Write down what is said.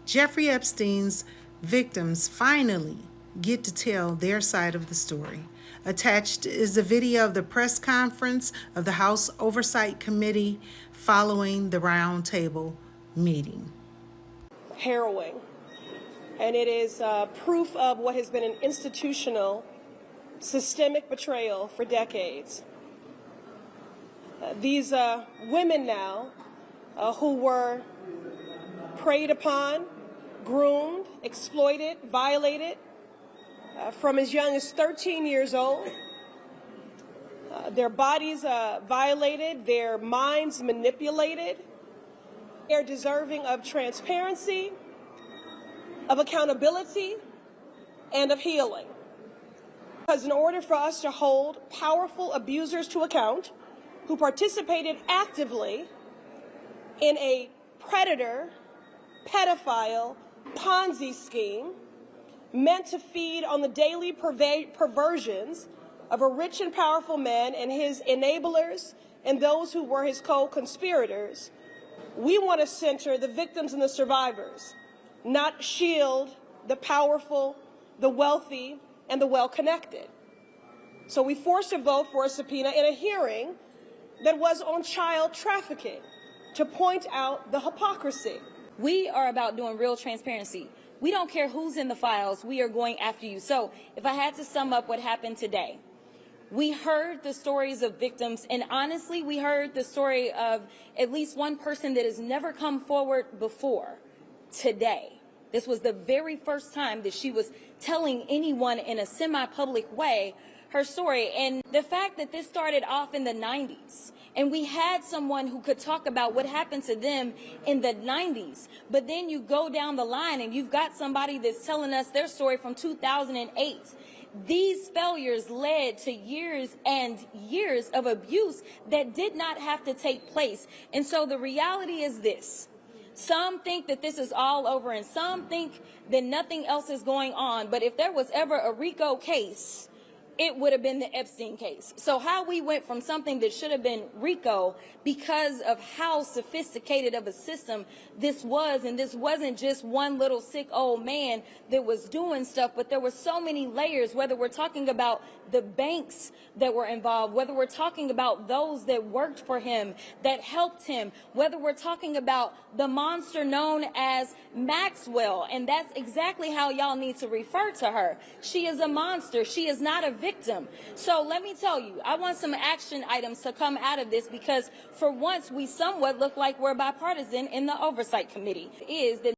Jeffrey Epstein's victims finally get to tell their side of the story. Attached is a video of the press conference of the House Oversight Committee following the roundtable meeting. Harrowing. And it is proof of what has been an institutional, systemic betrayal for decades. These women now who were preyed upon, groomed, exploited, violated from as young as 13 years old, their bodies violated, their minds manipulated. They're deserving of transparency, of accountability, and of healing. Because in order for us to hold powerful abusers to account who participated actively in a predator, pedophile, Ponzi scheme meant to feed on the daily perversions of a rich and powerful man and his enablers and those who were his co-conspirators, we want to center the victims and the survivors, not shield the powerful, the wealthy, and the well-connected. So we forced a vote for a subpoena in a hearing that was on child trafficking to point out the hypocrisy. We are about doing real transparency. We don't care who's in the files. We are going after you. So if I had to sum up what happened today, we heard the stories of victims, and honestly, we heard the story of at least one person that has never come forward before today. This was the very first time that she was telling anyone in a semi-public way her story. And the fact that this started off in the 90s, and we had someone who could talk about what happened to them in the 90s, but then you go down the line and you've got somebody that's telling us their story from 2008. These failures led to years and years of abuse that did not have to take place. And so the reality is this. Some think that this is all over and some think that nothing else is going on. But if there was ever a RICO case, it would have been the Epstein case. So how we went from something that should have been RICO because of how sophisticated of a system this was, and this wasn't just one little sick old man that was doing stuff, but there were so many layers, whether we're talking about the banks that were involved, whether we're talking about those that worked for him, that helped him, whether we're talking about the monster known as Maxwell, and that's exactly how y'all need to refer to her. She is a monster. She is not a victim. So let me tell you, I want some action items to come out of this, because for once we somewhat look like we're bipartisan in the Oversight Committee. Is that